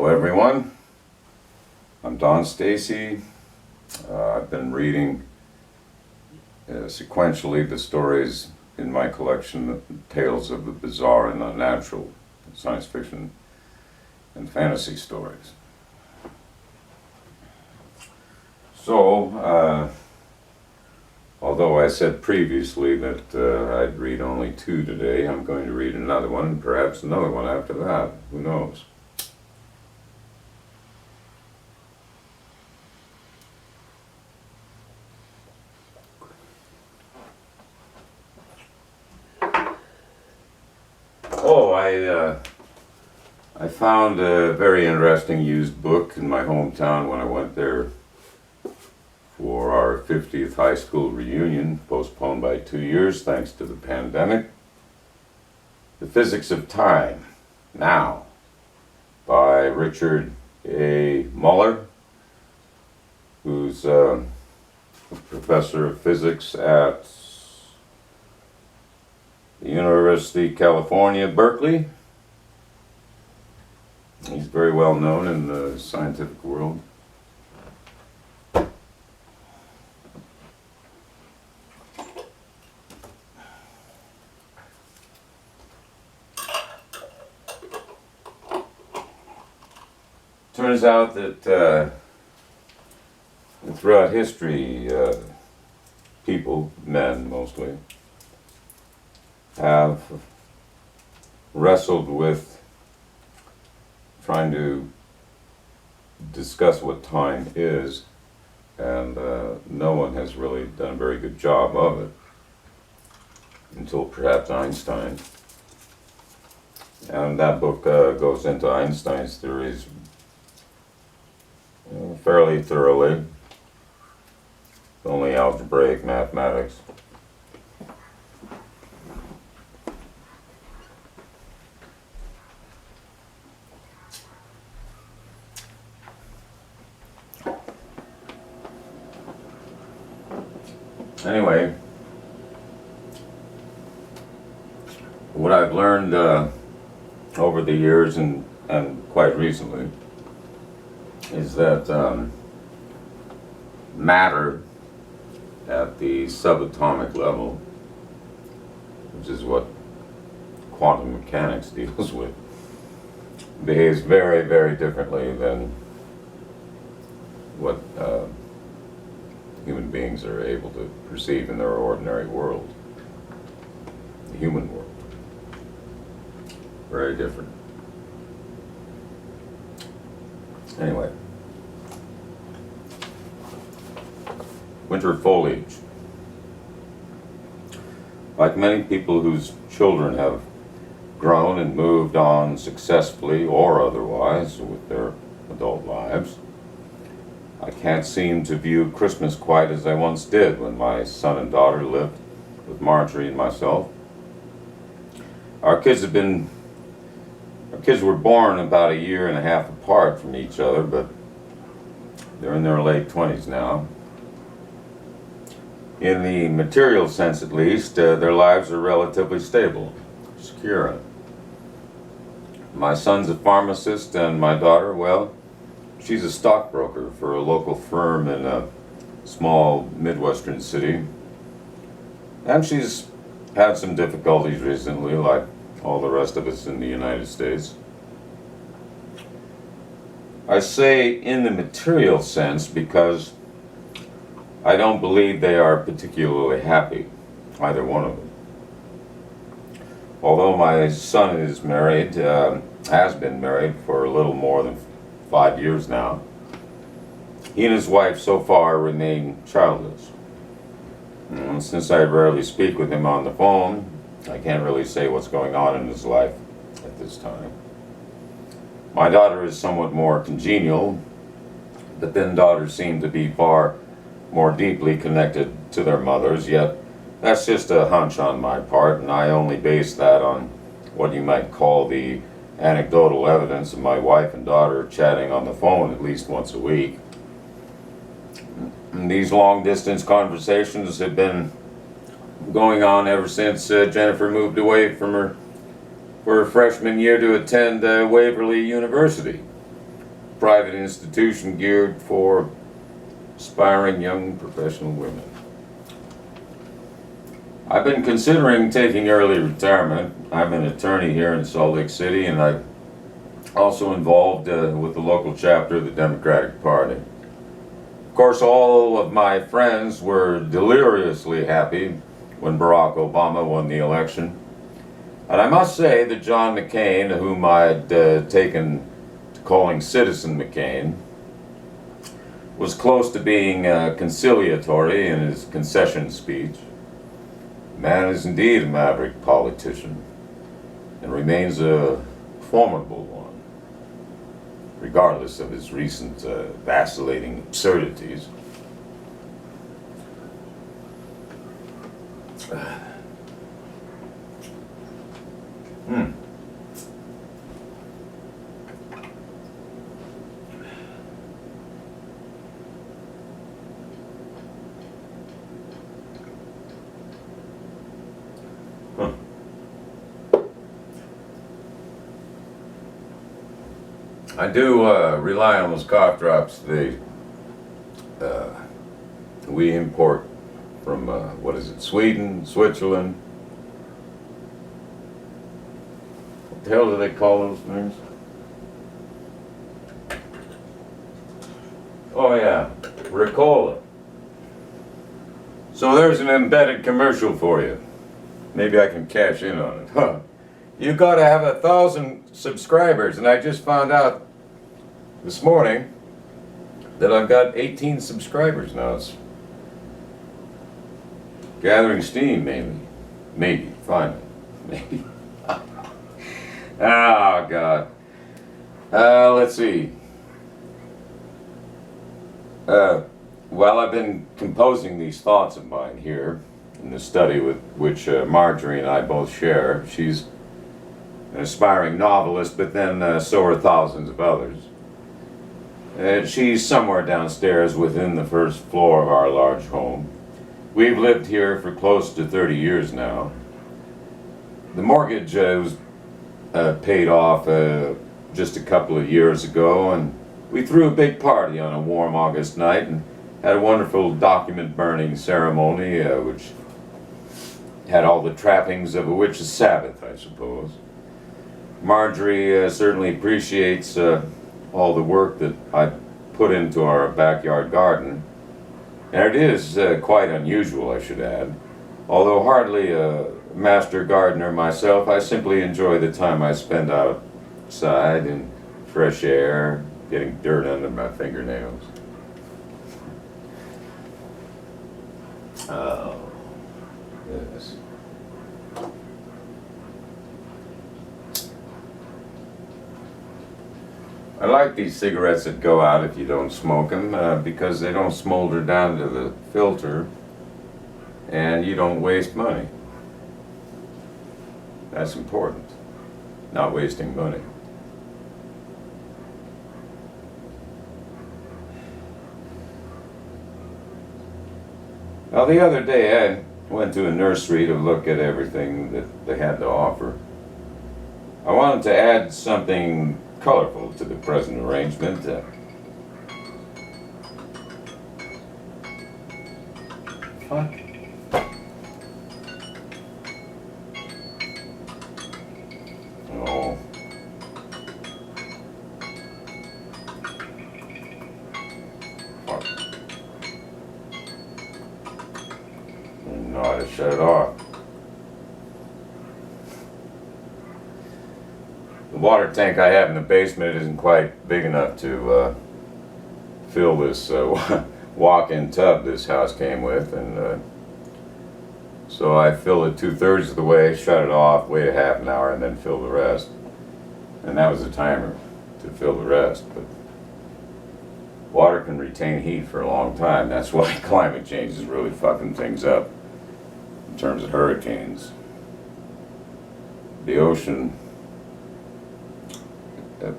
Hello everyone, I'm Don Stacy. I've been reading sequentially the stories in my collection, Tales of the Bizarre and Unnatural, science fiction and fantasy stories. So, although I said previously that I'd read only 2 today, I'm going to read another one, and perhaps another one after that, who knows. I found a very interesting used book in my hometown when I went there for our 50th high school reunion, postponed by 2 years thanks to the pandemic. The Physics of Time, Now, by Richard A. Muller, who's a professor of physics at the University of California, Berkeley. He's very well known in the scientific world. Turns out that throughout history, people, men mostly, have wrestled with trying to discuss what time is, and no one has really done a very good job of it until perhaps Einstein. And that book goes into Einstein's theories fairly thoroughly, only algebraic mathematics. Anyway, what I've learned over the years and quite recently is that matter at the subatomic level, which is what quantum mechanics deals with, behaves very, very differently than what human beings are able to perceive in their ordinary world, the human world. Very different. Anyway, winter foliage. Like many people whose children have grown and moved on successfully or otherwise with their adult lives, I can't seem to view Christmas quite as I once did when my son and daughter lived with Marjorie and myself. Our kids were born about 1.5 years apart from each other, but they're in their late 20s now. In the material sense at least, their lives are relatively stable, secure. My son's a pharmacist and my daughter, well, she's a stockbroker for a local firm in a small Midwestern city. And she's had some difficulties recently, like all the rest of us in the United States. I say in the material sense because I don't believe they are particularly happy, either one of them. Although my son is married, has been married for a little more than 5 years now, he and his wife so far remain childless. And since I rarely speak with him on the phone, I can't really say what's going on in his life at this time. My daughter is somewhat more congenial, but then daughters seem to be far more deeply connected to their mothers, yet that's just a hunch on my part, and I only base that on what you might call the anecdotal evidence of my wife and daughter chatting on the phone at least once a week. And these long-distance conversations have been going on ever since Jennifer moved away from her for her freshman year to attend Waverly University. private institution geared for aspiring young professional women. I've been considering taking early retirement. I'm an attorney here in Salt Lake City, and I'm also involved with the local chapter of the Democratic Party. Of course, all of my friends were deliriously happy when Barack Obama won the election. And I must say that John McCain, whom I had taken to calling Citizen McCain, was close to being conciliatory in his concession speech. The man is indeed a maverick politician and remains a formidable one, regardless of his recent vacillating absurdities. I do rely on those cough drops. We import from, what is it, Sweden, Switzerland. What the hell do they call those things? Oh yeah, Ricola. So there's an embedded commercial for you. Maybe I can cash in on it. Huh. You gotta have 1,000 subscribers, and I just found out this morning that I've got 18 subscribers now. It's gathering steam, maybe, finally, maybe. Oh God. Let's see. While I've been composing these thoughts of mine here in the study with which Marjorie and I both share, she's an aspiring novelist, but then so are thousands of others. She's somewhere downstairs within the first floor of our large home. We've lived here for close to 30 years now. The mortgage was paid off just a couple of years ago, and we threw a big party on a warm August night and had a wonderful document burning ceremony, which had all the trappings of a witch's Sabbath, I suppose. Marjorie certainly appreciates all the work that I put into our backyard garden. And it is quite unusual, I should add. Although hardly a master gardener myself, I simply enjoy the time I spend outside in fresh air, getting dirt under my fingernails. Oh, yes. I like these cigarettes that go out if you don't smoke them because they don't smolder down to the filter and you don't waste money. That's important, not wasting money. Now the other day I went to a nursery to look at everything that they had to offer. I wanted to add something colorful to the present arrangement. Fuck. Oh. Fuck. I didn't know how to shut it off. The water tank I have in the basement isn't quite big enough to fill this walk-in tub this house came with, and so I fill it 2/3 of the way, shut it off, wait a half an hour, and then fill the rest. And that was the timer to fill the rest. But water can retain heat for a long time. That's why climate change is really fucking things up in terms of hurricanes. The ocean,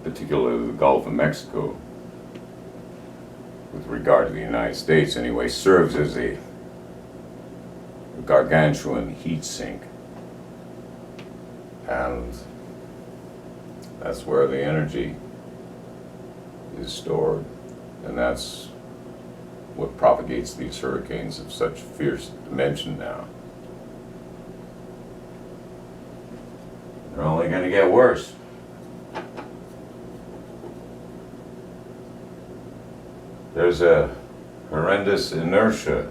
particularly the Gulf of Mexico, with regard to the United States anyway, serves as a gargantuan heat sink. And that's where the energy is stored, and that's what propagates these hurricanes of such fierce dimension now. They're only going to get worse. There's a horrendous inertia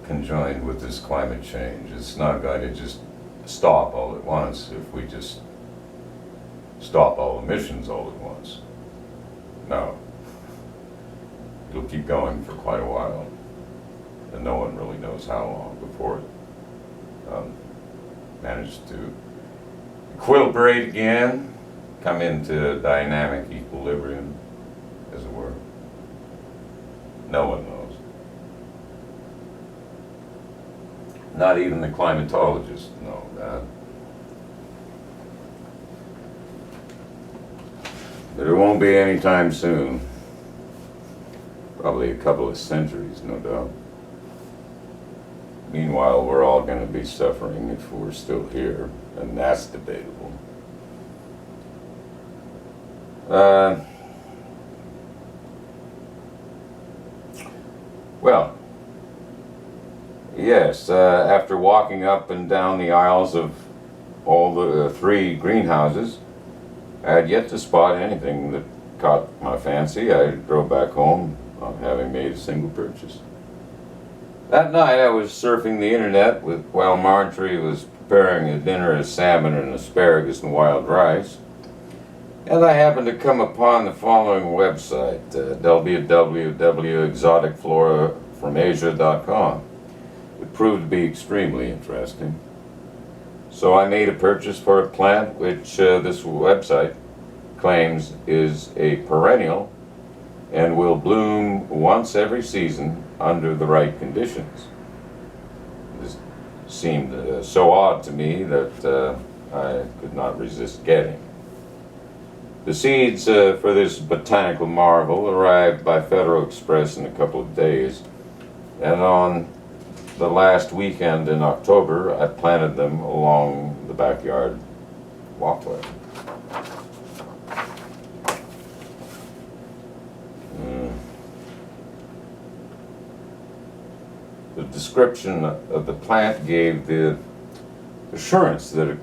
conjoined with this climate change. It's not going to just stop all at once if we just stop all emissions all at once. No. It'll keep going for quite a while, and no one really knows how long before it manages to equilibrate again, come into dynamic equilibrium, as it were. No one knows. Not even the climatologists know that. But it won't be anytime soon. Probably a couple of centuries, no doubt. Meanwhile, we're all going to be suffering if we're still here, and that's debatable. Well, yes, after walking up and down the aisles of all the three greenhouses, I had yet to spot anything that caught my fancy. I drove back home, not having made a single purchase. That night I was surfing the internet while Marjorie was preparing a dinner of salmon and asparagus and wild rice, and I happened to come upon the following website, www.exoticflorafromasia.com. It proved to be extremely interesting. So I made a purchase for a plant which this website claims is a perennial and will bloom once every season under the right conditions. This seemed so odd to me that I could not resist getting. The seeds for this botanical marvel arrived by Federal Express in a couple of days, and on the last weekend in October I planted them along the backyard walkway. The description of the plant gave the assurance that it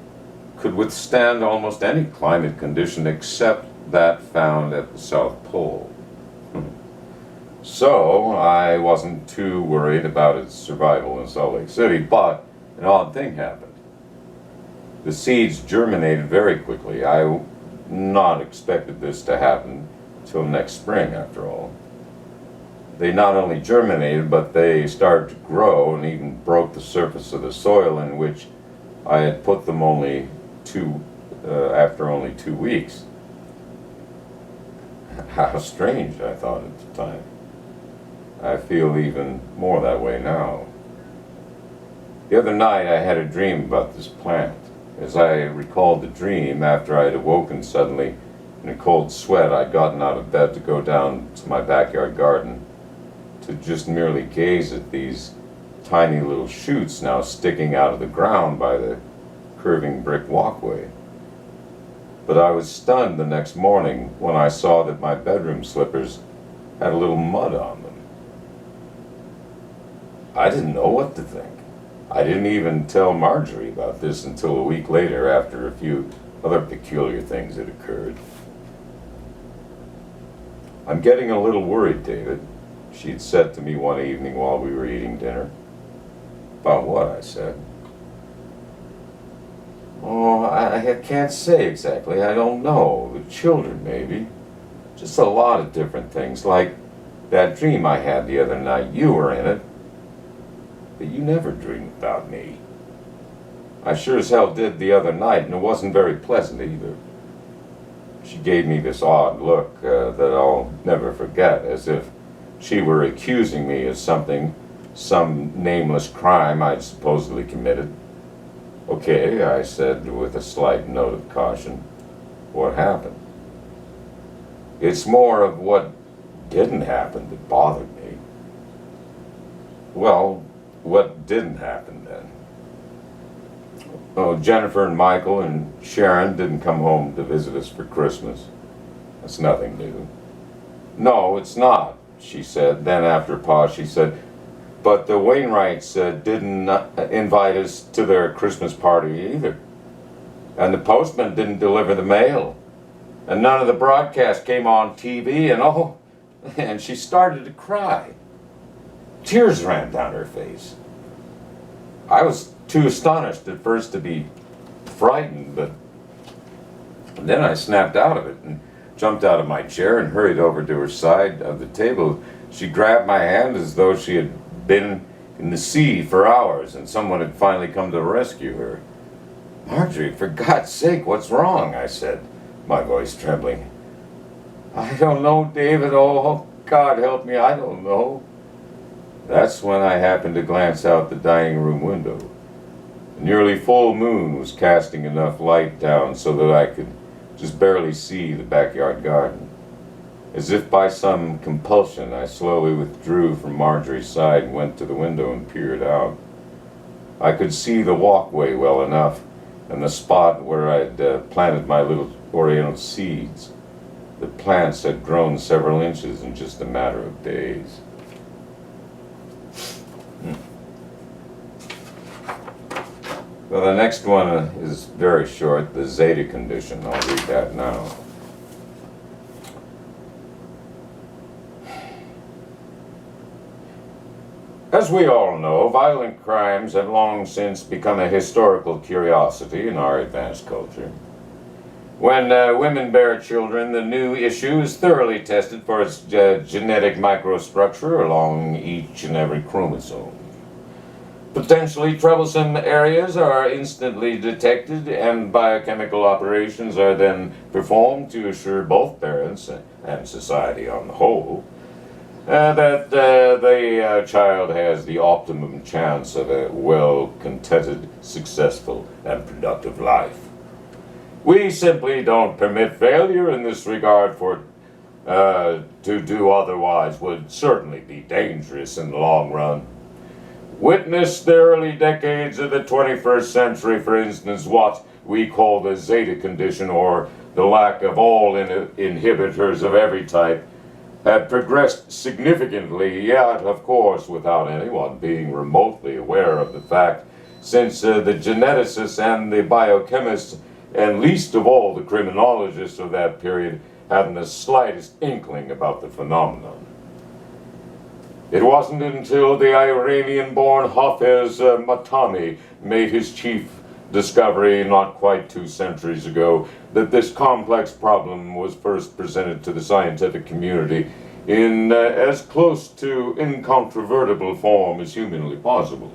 could withstand almost any climate condition except that found at the South Pole. So I wasn't too worried about its survival in Salt Lake City, but an odd thing happened. The seeds germinated very quickly. I not expected this to happen till next spring, after all. They not only germinated, but they started to grow and even broke the surface of the soil in which I had put them after only 2 weeks. How strange, I thought at the time. I feel even more that way now. The other night I had a dream about this plant. As I recalled the dream, after I had awoken suddenly in a cold sweat, I'd gotten out of bed to go down to my backyard garden to just merely gaze at these tiny little shoots now sticking out of the ground by the curving brick walkway. But I was stunned the next morning when I saw that my bedroom slippers had a little mud on them. I didn't know what to think. I didn't even tell Marjorie about this until a week later, after a few other peculiar things had occurred. "I'm getting a little worried, David," she had said to me one evening while we were eating dinner. "About what?" I said. "Oh, I can't say exactly. I don't know. The children, maybe. Just a lot of different things, like that dream I had the other night. You were in it. But you never dream about me." "I sure as hell did the other night, and it wasn't very pleasant either." She gave me this odd look that I'll never forget, as if she were accusing me of something, some nameless crime I'd supposedly committed. "Okay," I said with a slight note of caution. "What happened?" "It's more of what didn't happen that bothered me." "Well, what didn't happen then?" "Oh, Jennifer and Michael and Sharon didn't come home to visit us for Christmas. It's nothing new. No, it's not, she said. Then after a pause, she said, but the Wainwrights didn't invite us to their Christmas party either. And the postman didn't deliver the mail. And none of the broadcasts came on TV, and oh, and she started to cry. Tears ran down her face. I was too astonished at first to be frightened, but then I snapped out of it and jumped out of my chair and hurried over to her side of the table. She grabbed my hand as though she had been in the sea for hours and someone had finally come to rescue her. Marjorie, for God's sake, what's wrong? I said, my voice trembling. I don't know, David. Oh, God help me, I don't know. That's when I happened to glance out the dining room window. The nearly full moon was casting enough light down so that I could just barely see the backyard garden. As if by some compulsion, I slowly withdrew from Marjorie's side and went to the window and peered out. I could see the walkway well enough and the spot where I'd planted my little oriental seeds. The plants had grown several inches in just a matter of days. Well, the next one is very short, the Zeta condition. I'll read that now. As we all know, violent crimes have long since become a historical curiosity in our advanced culture. When women bear children, the new issue is thoroughly tested for its genetic microstructure along each and every chromosome. Potentially troublesome areas are instantly detected and biochemical operations are then performed to assure both parents and society on the whole that the child has the optimum chance of a well-contented, successful, and productive life. We simply don't permit failure in this regard, for to do otherwise would certainly be dangerous in the long run. Witness the early decades of the 21st century, for instance, what we call the Zeta condition, or the lack of all inhibitors of every type, had progressed significantly, yet, of course, without anyone being remotely aware of the fact, since the geneticists and the biochemists, and least of all the criminologists of that period, hadn't the slightest inkling about the phenomenon. It wasn't until the Iranian-born Hafez Matami made his chief discovery not quite 2 centuries ago that this complex problem was first presented to the scientific community in as close to incontrovertible form as humanly possible.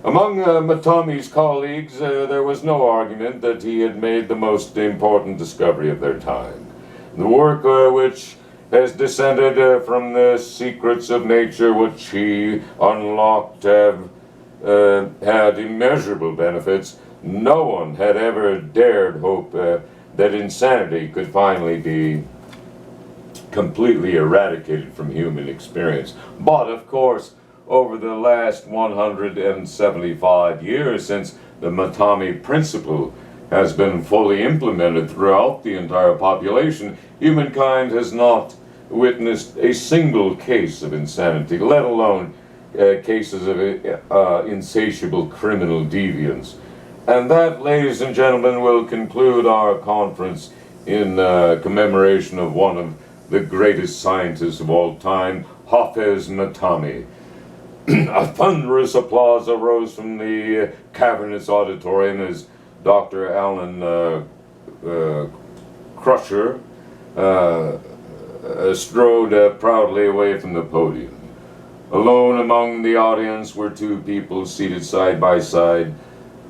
Among Matami's colleagues, there was no argument that he had made the most important discovery of their time. The work which has descended from the secrets of nature, which he unlocked, have had immeasurable benefits. No one had ever dared hope that insanity could finally be completely eradicated from human experience. But, of course, over the last 175 years, since the Matami principle has been fully implemented throughout the entire population, humankind has not witnessed a single case of insanity, let alone cases of insatiable criminal deviance. And that, ladies and gentlemen, will conclude our conference in commemoration of one of the greatest scientists of all time, Hafez Matami. A thunderous applause arose from the cavernous auditorium as Dr. Alan Crusher strode proudly away from the podium. Alone among the audience were 2 people seated side by side,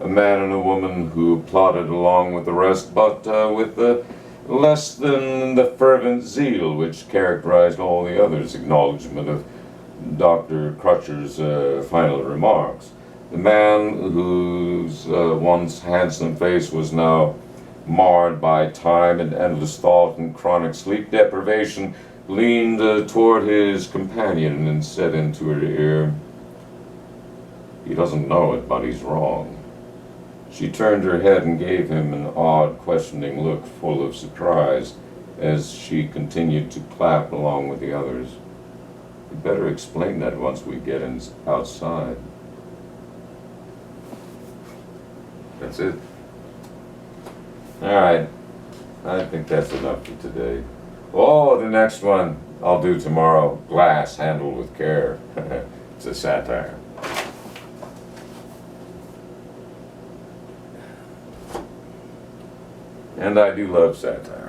a man and a woman who plodded along with the rest, but with less than the fervent zeal which characterized all the others' acknowledgement of Dr. Crusher's final remarks. The man whose once handsome face was now marred by time and endless thought and chronic sleep deprivation, leaned toward his companion and said into her ear, "He doesn't know it, but he's wrong." She turned her head and gave him an odd, questioning look full of surprise, as she continued to clap along with the others. You better explain that once we get outside. That's it. All right. I think that's enough for today. Oh, the next one I'll do tomorrow. Glass handled with care. It's a satire. And I do love satire.